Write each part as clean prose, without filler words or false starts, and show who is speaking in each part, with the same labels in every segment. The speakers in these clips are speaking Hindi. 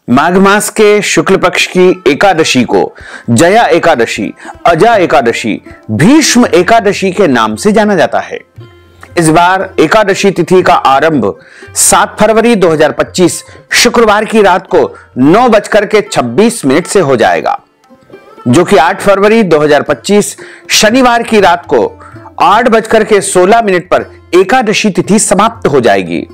Speaker 1: माघ मास के शुक्ल पक्ष की एकादशी को जया एकादशी, अजा एकादशी, भीष्म एकादशी के नाम से जाना जाता है। इस बार एकादशी तिथि का आरंभ 7 फरवरी 2025 शुक्रवार की रात को 9:26 से हो जाएगा, जो कि 8 फरवरी 2025 शनिवार की रात को 8:16 पर एकादशी तिथि समाप्त हो जाएगी।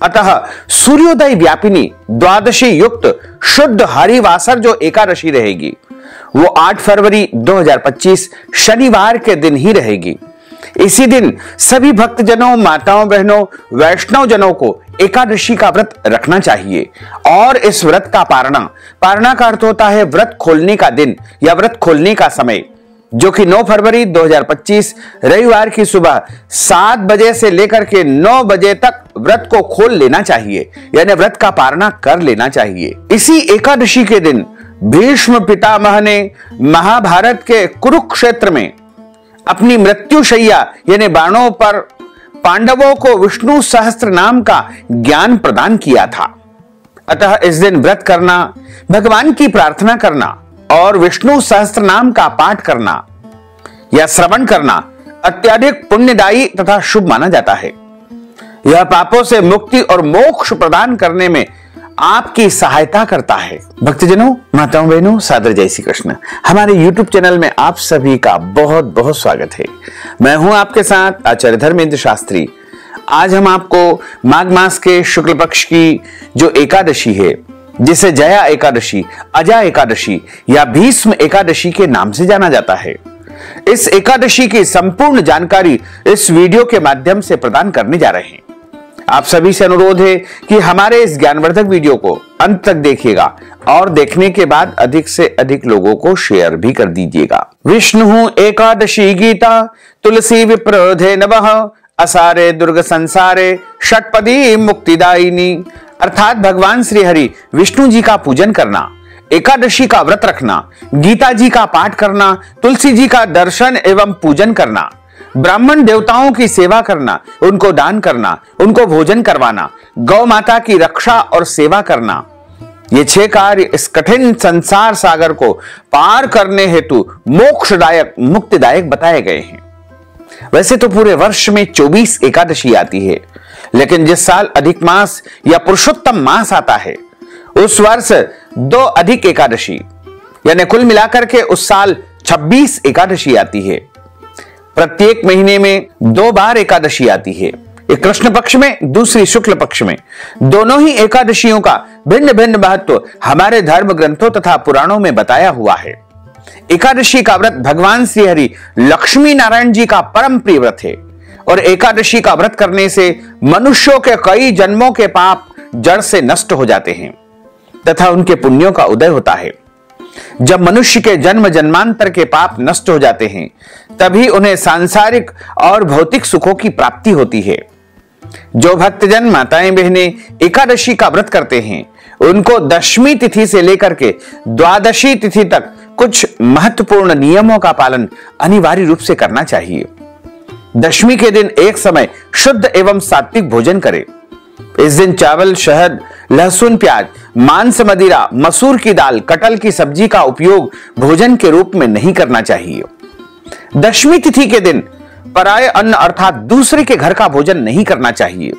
Speaker 1: अतः सूर्योदय व्यापिनी द्वादशी युक्त शुद्ध हरिवासर जो एकादशी रहेगी वो 8 फरवरी 2025 शनिवार के दिन ही रहेगी। इसी दिन सभी भक्तजनों, माताओं, बहनों, वैष्णव जनों को एकादशी का व्रत रखना चाहिए और इस व्रत का पारणा का अर्थ होता है व्रत खोलने का दिन या व्रत खोलने का समय, जो कि 9 फरवरी 2025 रविवार की सुबह 7 बजे से लेकर के 9 बजे तक व्रत को खोल लेना चाहिए, यानी व्रत का पारणा कर लेना चाहिए। इसी एकादशी के दिन भीष्म पितामह ने महाभारत के कुरुक्षेत्र में अपनी मृत्युशैया यानी बाणों पर पांडवों को विष्णु सहस्त्र नाम का ज्ञान प्रदान किया था। अतः इस दिन व्रत करना, भगवान की प्रार्थना करना और विष्णु सहस्त्र नाम का पाठ करना या श्रवण करना अत्यधिक पुण्यदायी तथा शुभ माना जाता है। यह पापों से मुक्ति और मोक्ष प्रदान करने में आपकी सहायता करता है। भक्तजनों, माताओं, बहनों, सादर जय श्री कृष्ण। हमारे YouTube चैनल में आप सभी का बहुत बहुत स्वागत है। मैं हूं आपके साथ आचार्य धर्मेंद्र शास्त्री। आज हम आपको माघ मास के शुक्ल पक्ष की जो एकादशी है, जिसे जया एकादशी, अजा एकादशी या भीष्म एकादशी के नाम से जाना जाता है, इस एकादशी की संपूर्ण जानकारी इस वीडियो के माध्यम से प्रदान करने जा रहे हैं। आप सभी से अनुरोध है कि हमारे इस ज्ञानवर्धक वीडियो को अंत तक देखिएगा और देखने के बाद अधिक से अधिक लोगों को शेयर भी कर दीजिएगा। विष्णु एकादशी गीता तुलसी विप्रधे नवः असारे दुर्ग संसारे षटपदी मुक्तिदायिनी, अर्थात भगवान श्री हरि विष्णु जी का पूजन करना, एकादशी का व्रत रखना, गीता जी का पाठ करना, तुलसी जी का दर्शन एवं पूजन करना, ब्राह्मण देवताओं की सेवा करना, उनको दान करना, उनको भोजन करवाना, गौ माता की रक्षा और सेवा करना, ये 6 कार्य इस कठिन संसार सागर को पार करने हेतु मोक्षदायक, मुक्तिदायक बताए गए हैं। वैसे तो पूरे वर्ष में 24 एकादशी आती है, लेकिन जिस साल अधिक मास या पुरुषोत्तम मास आता है उस वर्ष 2 अधिक एकादशी यानी कुल मिलाकर के उस साल 26 एकादशी आती है। प्रत्येक महीने में 2 बार एकादशी आती है, एक कृष्ण पक्ष में, दूसरी शुक्ल पक्ष में। दोनों ही एकादशियों का भिन्न भिन्न महत्व हमारे धर्म ग्रंथों तथा पुराणों में बताया हुआ है। एकादशी का व्रत भगवान श्री हरि लक्ष्मी नारायण जी का परम प्रिय व्रत है और एकादशी का व्रत करने से मनुष्यों के कई जन्मों के पाप जड़ से नष्ट हो जाते हैं तथा उनके पुण्यों का उदय होता है। जब मनुष्य के जन्म जन्मांतर के पाप नष्ट हो जाते हैं, तभी उन्हें सांसारिक और भौतिक सुखों की प्राप्ति होती है। जो भक्तजन, माताएं, बहनें एकादशी का व्रत करते हैं, उनको दशमी तिथि से लेकर के द्वादशी तिथि तक कुछ महत्वपूर्ण नियमों का पालन अनिवार्य रूप से करना चाहिए। दशमी के दिन एक समय शुद्ध एवं सात्विक भोजन करें। इस दिन चावल, शहद, लहसुन, प्याज, मांस, मदिरा, मसूर की दाल, कटहल की सब्जी का उपयोग भोजन के रूप में नहीं करना चाहिए। दशमी तिथि के दिन पराये अन्न अर्थात दूसरे के घर का भोजन नहीं करना चाहिए।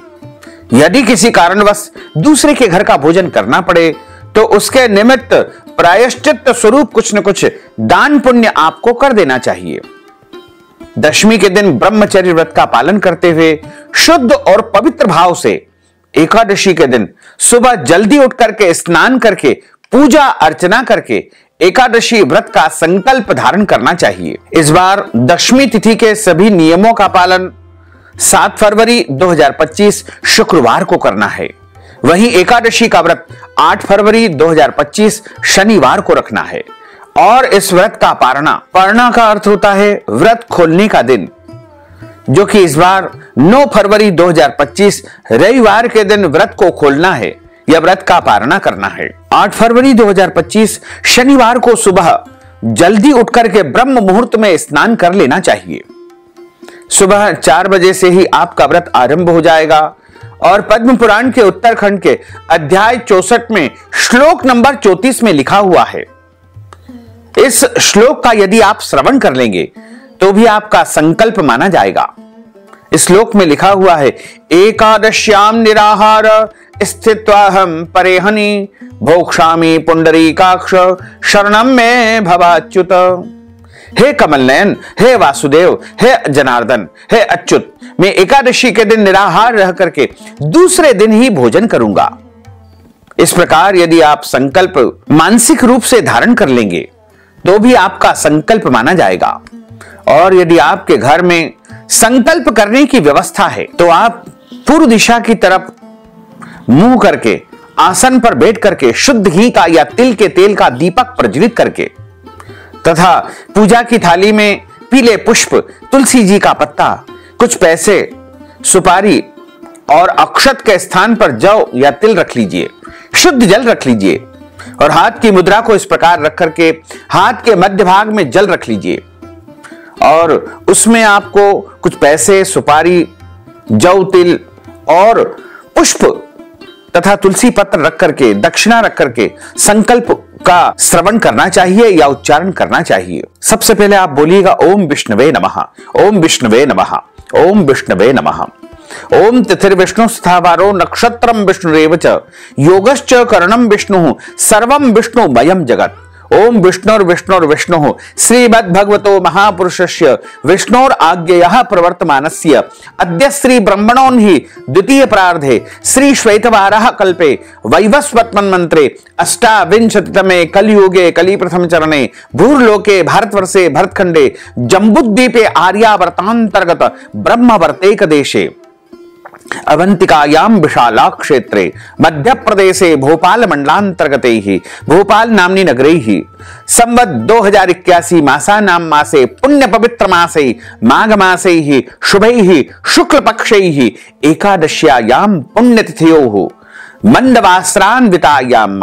Speaker 1: यदि किसी कारणवश दूसरे के घर का भोजन करना पड़े तो उसके निमित्त प्रायश्चित स्वरूप कुछ न कुछ दान पुण्य आपको कर देना चाहिए। दशमी के दिन ब्रह्मचर्य व्रत का पालन करते हुए शुद्ध और पवित्र भाव से एकादशी के दिन सुबह जल्दी उठ करके स्नान करके पूजा अर्चना करके एकादशी व्रत का संकल्प धारण करना चाहिए। इस बार दशमी तिथि के सभी नियमों का पालन 7 फरवरी 2025 शुक्रवार को करना है। वहीं एकादशी का व्रत 8 फरवरी 2025 शनिवार को रखना है और इस व्रत का पारणा का अर्थ होता है व्रत खोलने का दिन, जो कि इस बार 9 फरवरी 2025 रविवार के दिन व्रत को खोलना है या व्रत का पारणा करना है। 8 फरवरी 2025 शनिवार को सुबह जल्दी उठकर के ब्रह्म मुहूर्त में स्नान कर लेना चाहिए। सुबह 4 बजे से ही आपका व्रत आरंभ हो जाएगा और पद्म पुराण के उत्तरखंड के अध्याय 64 में श्लोक नंबर 34 में लिखा हुआ है। इस श्लोक का यदि आप श्रवण कर लेंगे तो भी आपका संकल्प माना जाएगा। इस श्लोक में लिखा हुआ है, एकादश्याम निराहार स्थित्वाहम परेहनि भोक्ष्यामि पुंडरीकाक्ष शरणम में भवाच्युत। हे कमल नयन, हे वासुदेव, हे जनार्दन, हे अच्युत, मैं एकादशी के दिन निराहार रह करके दूसरे दिन ही भोजन करूंगा। इस प्रकार यदि आप संकल्प मानसिक रूप से धारण कर लेंगे तो भी आपका संकल्प माना जाएगा। और यदि आपके घर में संकल्प करने की व्यवस्था है तो आप पूर्व दिशा की तरफ मुंह करके आसन पर बैठ करके शुद्ध घी का या तिल के तेल का दीपक प्रज्वलित करके तथा पूजा की थाली में पीले पुष्प, तुलसी जी का पत्ता, कुछ पैसे, सुपारी और अक्षत के स्थान पर जौ या तिल रख लीजिए, शुद्ध जल रख लीजिए और हाथ की मुद्रा को इस प्रकार रख करके हाथ के मध्य भाग में जल रख लीजिए और उसमें आपको कुछ पैसे, सुपारी, जौ, तिल और पुष्प तथा तुलसी पत्र रख करके, दक्षिणा रख करके संकल्प का श्रवण करना चाहिए या उच्चारण करना चाहिए। सबसे पहले आप बोलिएगा ओम विष्णवे नमः, ओम विष्णवे नमः, ओम विष्णवे नमः। ओम तिथिर्विष्णु स्थावारो नक्षत्रम विष्णुरेव च योगश्च करणम विष्णु सर्वम विष्णुमयं जगत्। ओम विष्णुर्विष्णुर्विष्णुः श्रीमद्भगवतो महापुरुषस्य विष्णोर आज्ञया प्रवर्तमानस्य अद्य श्री ब्रह्मणोन्हि द्वितीय प्रार्धे श्री श्वेतवारः कल्पे वैवस्वत्मन् मंत्रे अष्टाविंशतितमे कलियुगे कलि प्रथम चरणे भूर्लोके भारतवर्षे भरतखंडे जम्बुद्वीपे आर्यावर्तांतर्गत ब्रह्मवर्तेक देशे अवंतिकायाम विशाला क्षेत्रे मध्य प्रदेशे भोपाल मंडलांतर्गते ही भोपाल नामनी नगरे ही संवत् 2081 मासा नाम मासे पुण्य पवित्र मासे माघ मासे ही शुभै ही शुक्ल पक्षै ही एकादश्यायाम पुण्यतिथयोः मंडवास्त्रान्वितायाम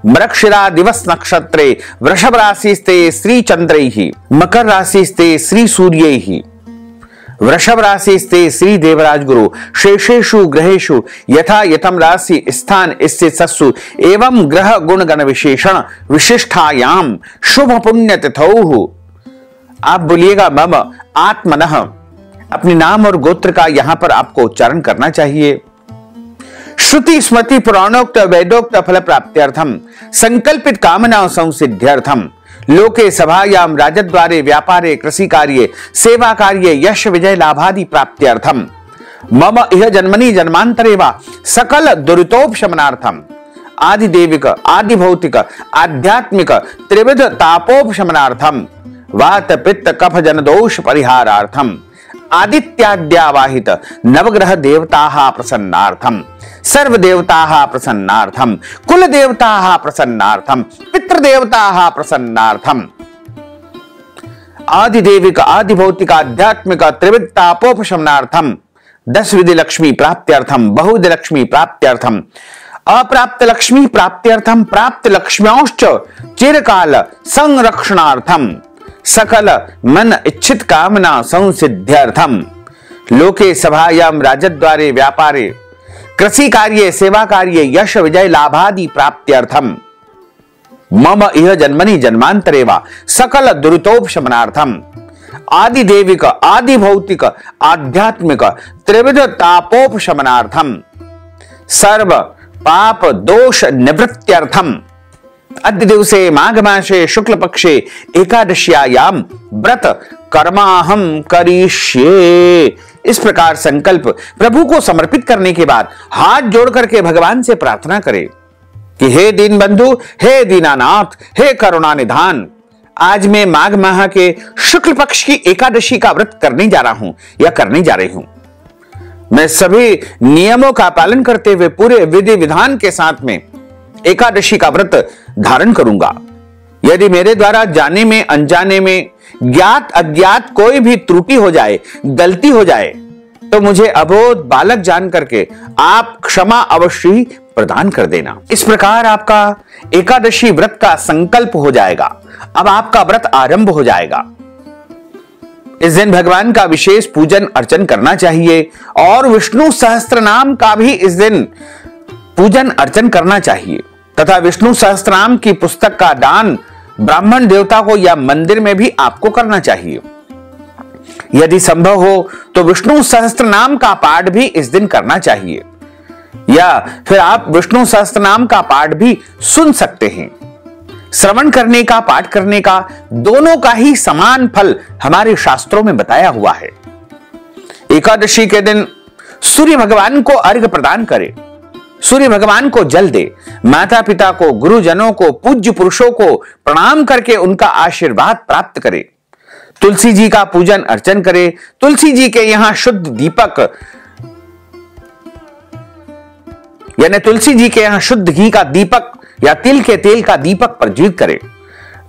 Speaker 1: मृगशिरा दिवस नक्षत्रे वृषभ राशिस्ते श्री चंद्रैः मकर राशिस्ते श्री सूर्यैः वृषभ राशि स्थे श्री देवराज गुरु शेषेषु ग्रहेषु यथा यथम राशि स्थान स्थित सत्सु एवं ग्रह गुण गण विशेषण विशिष्टायाम शुभ पुण्य तिथौ। आप बोलिएगा मम आत्मनः, अपने नाम और गोत्र का यहां पर आपको उच्चारण करना चाहिए। श्रुति स्मृति पुराणोक्त वेदोक्त फल प्राप्त्यर्थम संकल्पित कामना संसिद्ध्यर्थम लोके सभायाम राजद्वारे व्यापारे कृषि कार्ये सेवा कार्ये यश विजय लाभादि प्राप्त्यर्थम मम इह जन्मनि जन्मांतरे वा सकल दुरितोपशमनार्थम आदि देविक आदि भौतिक आध्यात्मिक त्रिविध तापोपशमनार्थम वात पित्त कफ जन दोष परिहारार्थम आदित्याद्यावाहित नवग्रह देवताः प्रसन्नार्थम सर्व देवताः प्रसन्नार्थम कुल देवताः प्रसन्नार्थम पितृदेवताः प्रसन्नार्थम आदि देविक आदि भौतिक आध्यात्मिक त्रिविध तापोपशमनार्थम 10 विधि लक्ष्मी प्राप्त्यर्थम बहुविधि लक्ष्मी प्राप्त्यर्थम अप्राप्त लक्ष्मी प्राप्त्यर्थम प्राप्त लक्ष्म्योश्च चिरकाल संरक्षणार्थम सकल मन इच्छित कामना संसिद्ध्यर्थम लोके सभायाम राजद्वारे व्यापारे कृषि कार्ये सेवा कार्ये यश विजय लाभादि प्राप्त्यर्थम मम इह जन्मनि जन्मांतरे वा सकल दुरितोपशमनार्थम आदि देविक आदि भौतिक आध्यात्मिक त्रिविध तापोपशमनार्थम सर्व पाप दोष निवृत्त्यर्थम अद्य दिवसे माघ मासे शुक्ल पक्षे एकादश्यायाम व्रत कर्माहम करिष्ये। इस प्रकार संकल्प प्रभु को समर्पित करने के बाद हाथ जोड़ करके भगवान से प्रार्थना करें कि हे दीन बंधु, हे दीनानाथ, हे करुणा निधान, आज मैं माघ माह के शुक्ल पक्ष की एकादशी का व्रत करने जा रहा हूं या करने जा रही हूं। मैं सभी नियमों का पालन करते हुए पूरे विधि विधान के साथ में एकादशी का व्रत धारण करूंगा। यदि मेरे द्वारा जाने में अनजाने में ज्ञात अज्ञात कोई भी त्रुटि हो जाए, गलती हो जाए, तो मुझे अबोध बालक जान करके आप क्षमा अवश्य ही प्रदान कर देना। इस प्रकार आपका एकादशी व्रत का संकल्प हो जाएगा। अब आपका व्रत आरंभ हो जाएगा। इस दिन भगवान का विशेष पूजन अर्चन करना चाहिए और विष्णु सहस्त्र नाम का भी इस दिन पूजन अर्चन करना चाहिए तथा विष्णु सहस्त्रनाम की पुस्तक का दान ब्राह्मण देवता को या मंदिर में भी आपको करना चाहिए। यदि संभव हो तो विष्णु सहस्त्रनाम का पाठ भी इस दिन करना चाहिए या फिर आप विष्णु सहस्त्रनाम का पाठ भी सुन सकते हैं। श्रवण करने का, पाठ करने का, दोनों का ही समान फल हमारे शास्त्रों में बताया हुआ है। एकादशी के दिन सूर्य भगवान को अर्घ्य प्रदान करें, सूर्य भगवान को जल दे, माता पिता को, गुरुजनों को, पूज्य पुरुषों को प्रणाम करके उनका आशीर्वाद प्राप्त करें। तुलसी जी का पूजन अर्चन करें, तुलसी जी के यहां शुद्ध दीपक यानी तुलसी जी के यहां शुद्ध घी का दीपक या तिल के तेल का दीपक प्रज्वलित करें।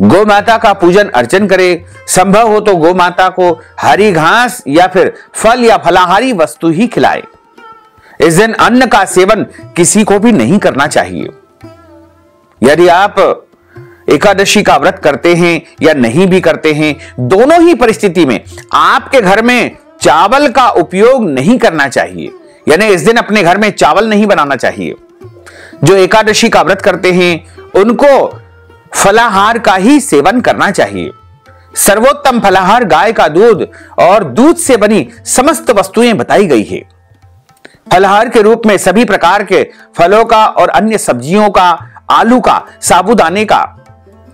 Speaker 1: गौ माता का पूजन अर्चन करें। संभव हो तो गौ माता को हरी घास या फिर फल या फलाहारी वस्तु ही खिलाएं। इस दिन अन्न का सेवन किसी को भी नहीं करना चाहिए। यदि आप एकादशी का व्रत करते हैं या नहीं भी करते हैं, दोनों ही परिस्थिति में आपके घर में चावल का उपयोग नहीं करना चाहिए, यानी इस दिन अपने घर में चावल नहीं बनाना चाहिए। जो एकादशी का व्रत करते हैं उनको फलाहार का ही सेवन करना चाहिए। सर्वोत्तम फलाहार गाय का दूध और दूध से बनी समस्त वस्तुएं बताई गई है। फलाहार के रूप में सभी प्रकार के फलों का और अन्य सब्जियों का, आलू का, साबूदाने का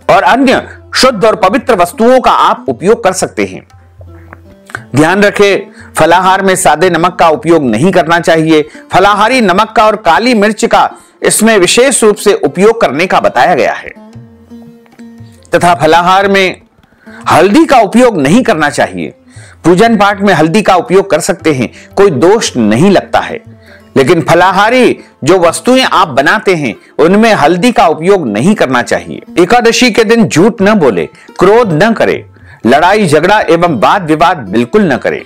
Speaker 1: और अन्य शुद्ध और पवित्र वस्तुओं का आप उपयोग कर सकते हैं। ध्यान रखें, फलाहार में सादे नमक का उपयोग नहीं करना चाहिए। फलाहारी नमक का और काली मिर्च का इसमें विशेष रूप से उपयोग करने का बताया गया है तथा फलाहार में हल्दी का उपयोग नहीं करना चाहिए। पूजन पाठ में हल्दी का उपयोग कर सकते हैं, कोई दोष नहीं लगता है, लेकिन फलाहारी जो वस्तुएं आप बनाते हैं उनमें हल्दी का उपयोग नहीं करना चाहिए। एकादशी के दिन झूठ न बोले, क्रोध न करे, लड़ाई झगड़ा एवं वाद विवाद बिल्कुल न करे।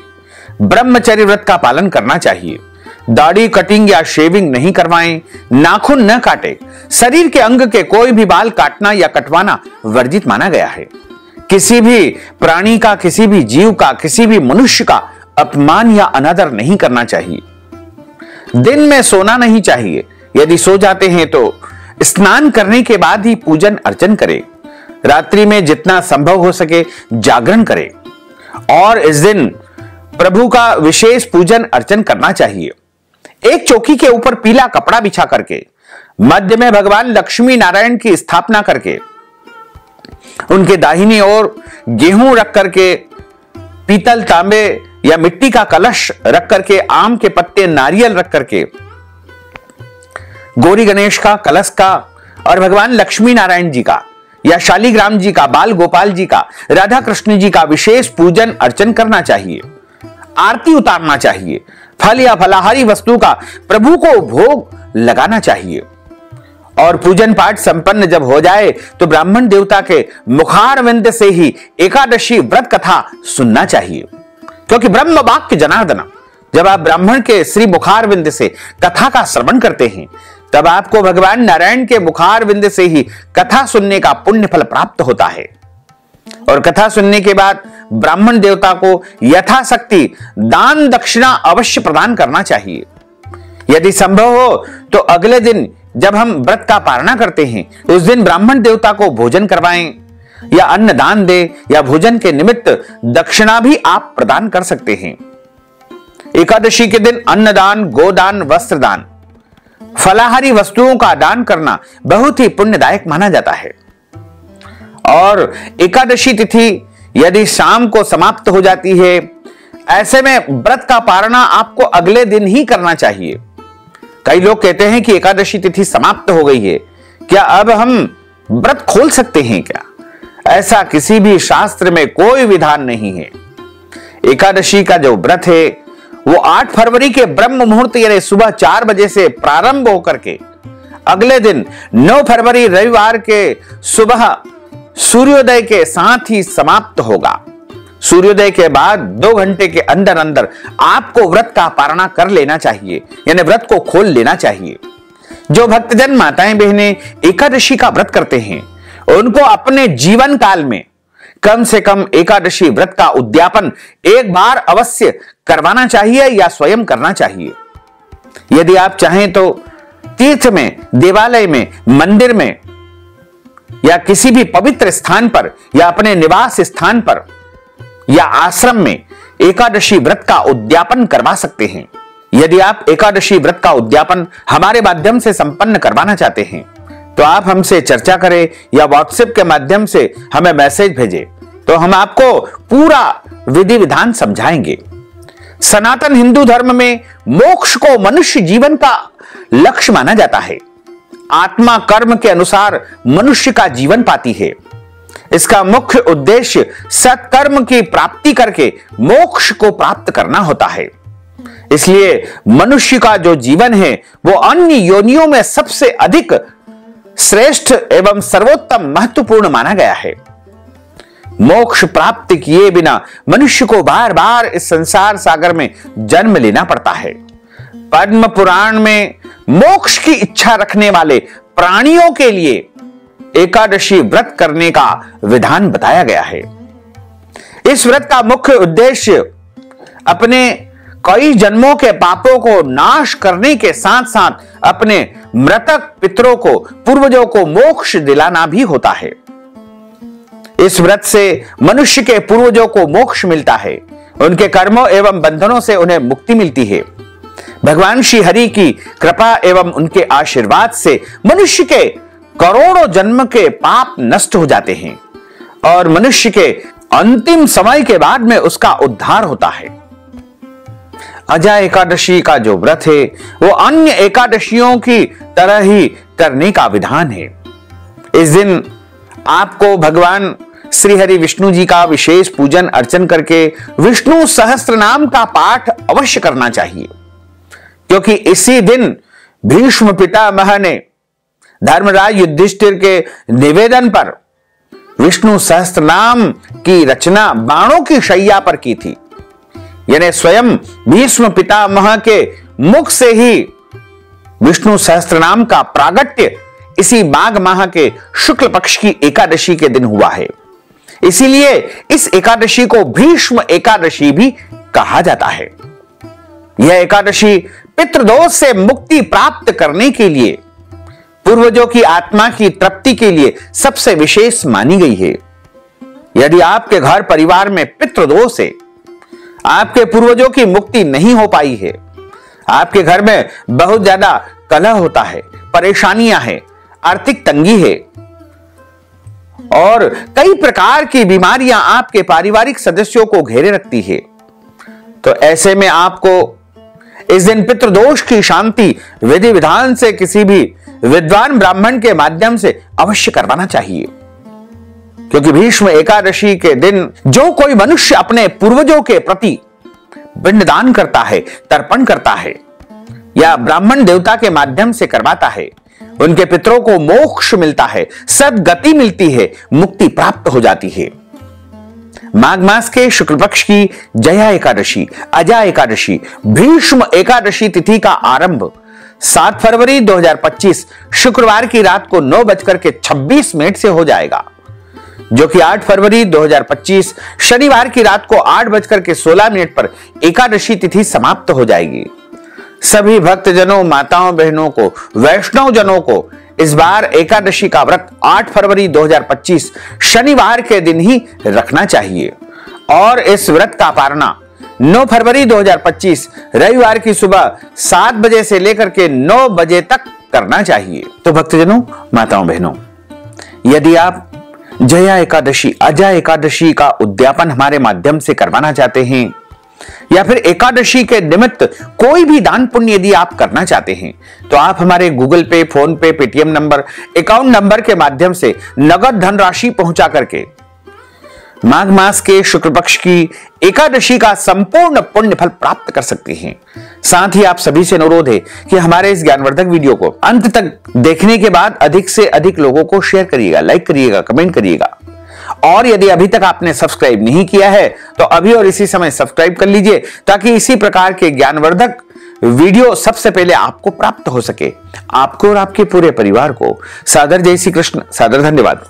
Speaker 1: ब्रह्मचर्य व्रत का पालन करना चाहिए। दाढ़ी कटिंग या शेविंग नहीं करवाएं, नाखून न काटे, शरीर के अंग के कोई भी बाल काटना या कटवाना वर्जित माना गया है। किसी भी प्राणी का, किसी भी जीव का, किसी भी मनुष्य का अपमान या अनादर नहीं करना चाहिए। दिन में सोना नहीं चाहिए। यदि सो जाते हैं तो स्नान करने के बाद ही पूजन अर्चन करें। रात्रि में जितना संभव हो सके जागरण करें और इस दिन प्रभु का विशेष पूजन अर्चन करना चाहिए। एक चौकी के ऊपर पीला कपड़ा बिछा करके मध्य में भगवान लक्ष्मी नारायण की स्थापना करके उनके दाहिनी ओर गेहूं रख करके, पीतल, तांबे या मिट्टी का कलश रख करके, आम के पत्ते, नारियल रख करके, गौरी गणेश का, कलश का और भगवान लक्ष्मी नारायण जी का या शालिग्राम जी का, बाल गोपाल जी का, राधा कृष्ण जी का विशेष पूजन अर्चन करना चाहिए। आरती उतारना चाहिए। फल या फलाहारी वस्तु का प्रभु को भोग लगाना चाहिए और पूजन पाठ संपन्न जब हो जाए तो ब्राह्मण देवता के मुखारविंद से ही एकादशी व्रत कथा सुनना चाहिए, क्योंकि ब्रह्म वाक्य जनार्दन, जब आप ब्राह्मण के श्री मुखारविंद से कथा का श्रवण करते हैं तब आपको भगवान नारायण के मुखारविंद से ही कथा सुनने का पुण्य फल प्राप्त होता है। और कथा सुनने के बाद ब्राह्मण देवता को यथाशक्ति दान दक्षिणा अवश्य प्रदान करना चाहिए। यदि संभव हो तो अगले दिन जब हम व्रत का पारणा करते हैं उस दिन ब्राह्मण देवता को भोजन करवाएं या अन्न दान दे या भोजन के निमित्त दक्षिणा भी आप प्रदान कर सकते हैं। एकादशी के दिन अन्नदान, गोदान, वस्त्रदान, फलाहारी वस्तुओं का दान करना बहुत ही पुण्यदायक माना जाता है। और एकादशी तिथि यदि शाम को समाप्त हो जाती है, ऐसे में व्रत का पारणा आपको अगले दिन ही करना चाहिए। कई लोग कहते हैं कि एकादशी तिथि समाप्त हो गई है, क्या अब हम व्रत खोल सकते हैं क्या? ऐसा किसी भी शास्त्र में कोई विधान नहीं है। एकादशी का जो व्रत है वो 8 फरवरी के ब्रह्म मुहूर्त यानी सुबह 4 बजे से प्रारंभ होकर के अगले दिन 9 फरवरी रविवार के सुबह सूर्योदय के साथ ही समाप्त होगा। सूर्योदय के बाद 2 घंटे के अंदर अंदर आपको व्रत का पारणा कर लेना चाहिए, यानी व्रत को खोल लेना चाहिए। जो भक्तजन माताएं बहनें एकादशी का व्रत करते हैं उनको अपने जीवन काल में कम से कम एकादशी व्रत का उद्यापन एक बार अवश्य करवाना चाहिए या स्वयं करना चाहिए। यदि आप चाहें तो तीर्थ में, देवालय में, मंदिर में या किसी भी पवित्र स्थान पर या अपने निवास स्थान पर या आश्रम में एकादशी व्रत का उद्यापन करवा सकते हैं। यदि आप एकादशी व्रत का उद्यापन हमारे माध्यम से संपन्न करवाना चाहते हैं तो आप हमसे चर्चा करें या व्हाट्सएप के माध्यम से हमें मैसेज भेजें, तो हम आपको पूरा विधि विधान समझाएंगे। सनातन हिंदू धर्म में मोक्ष को मनुष्य जीवन का लक्ष्य माना जाता है। आत्मा कर्म के अनुसार मनुष्य का जीवन पाती है। इसका मुख्य उद्देश्य सत्कर्म की प्राप्ति करके मोक्ष को प्राप्त करना होता है। इसलिए मनुष्य का जो जीवन है वो अन्य योनियों में सबसे अधिक श्रेष्ठ एवं सर्वोत्तम महत्वपूर्ण माना गया है। मोक्ष प्राप्त किए बिना मनुष्य को बार बार इस संसार सागर में जन्म लेना पड़ता है। पद्म पुराण में मोक्ष की इच्छा रखने वाले प्राणियों के लिए एकादशी व्रत करने का विधान बताया गया है। इस व्रत का मुख्य उद्देश्य अपने कई जन्मों के पापों को नाश करने के साथ साथ अपने मृतक पितरों को, पूर्वजों को मोक्ष दिलाना भी होता है। इस व्रत से मनुष्य के पूर्वजों को मोक्ष मिलता है। उनके कर्मों एवं बंधनों से उन्हें मुक्ति मिलती है। भगवान श्री हरि की कृपा एवं उनके आशीर्वाद से मनुष्य के करोड़ों जन्म के पाप नष्ट हो जाते हैं और मनुष्य के अंतिम समय के बाद में उसका उद्धार होता है। अजा एकादशी का जो व्रत है वो अन्य एकादशियों की तरह ही करने का विधान है। इस दिन आपको भगवान श्री हरि विष्णु जी का विशेष पूजन अर्चन करके विष्णु सहस्त्र नाम का पाठ अवश्य करना चाहिए, क्योंकि इसी दिन भीष्म पितामह ने धर्मराज युधिष्ठिर के निवेदन पर विष्णु सहस्त्र नाम की रचना बाणों की शैया पर की थी। यानी स्वयं भीष्म पितामह के मुख से ही विष्णु सहस्त्र नाम का प्रागट्य इसी माघ माह के शुक्ल पक्ष की एकादशी के दिन हुआ है। इसीलिए इस एकादशी को भीष्म एकादशी भी कहा जाता है। यह एकादशी पितृदोष से मुक्ति प्राप्त करने के लिए, पूर्वजों की आत्मा की तृप्ति के लिए सबसे विशेष मानी गई है। यदि आपके घर परिवार में पितृदोष है, आपके पूर्वजों की मुक्ति नहीं हो पाई है, आपके घर में बहुत ज्यादा कलह होता है, परेशानियां हैं, आर्थिक तंगी है और कई प्रकार की बीमारियां आपके पारिवारिक सदस्यों को घेरे रखती है, तो ऐसे में आपको इस दिन पितृदोष की शांति विधि विधान से किसी भी विद्वान ब्राह्मण के माध्यम से अवश्य करवाना चाहिए। क्योंकि भीष्म एकादशी के दिन जो कोई मनुष्य अपने पूर्वजों के प्रति पिंडदान करता है, तर्पण करता है या ब्राह्मण देवता के माध्यम से करवाता है, उनके पितरों को मोक्ष मिलता है, सद्गति मिलती है, मुक्ति प्राप्त हो जाती है। माघ मास के शुक्ल पक्ष की जया एकादशी, अजा एकादशी, भीष्म एकादशी तिथि का आरंभ 7 फरवरी 2025 शुक्रवार की रात को 9:26 से हो जाएगा, जो कि 8 फरवरी 2025 शनिवार की रात को 8:16 पर एकादशी तिथि समाप्त हो जाएगी। सभी भक्तजनों, माताओं, बहनों को, वैष्णव जनों को इस बार एकादशी का व्रत 8 फरवरी 2025 शनिवार के दिन ही रखना चाहिए और इस व्रत का पारणा 9 फरवरी 2025 रविवार की सुबह 7 बजे से लेकर के 9 बजे तक करना चाहिए। तो भक्तजनों, माताओं, बहनों, यदि आप जया एकादशी, अजा एकादशी का उद्यापन हमारे माध्यम से करवाना चाहते हैं या फिर एकादशी के निमित्त कोई भी दान पुण्य यदि आप करना चाहते हैं, तो आप हमारे गूगल पे, फोन पे, पेटीएम नंबर, अकाउंट नंबर के माध्यम से नगद धनराशि पहुंचा करके माघ मास के शुक्ल पक्ष की एकादशी का संपूर्ण पुण्य फल प्राप्त कर सकते हैं। साथ ही आप सभी से अनुरोध है कि हमारे इस ज्ञानवर्धक वीडियो को अंत तक देखने के बाद अधिक से अधिक लोगों को शेयर करिएगा, लाइक करिएगा, कमेंट करिएगा और यदि अभी तक आपने सब्सक्राइब नहीं किया है तो अभी और इसी समय सब्सक्राइब कर लीजिए, ताकि इसी प्रकार के ज्ञानवर्धक वीडियो सबसे पहले आपको प्राप्त हो सके। आपको और आपके पूरे परिवार को सादर जय श्री कृष्ण, सादर धन्यवाद।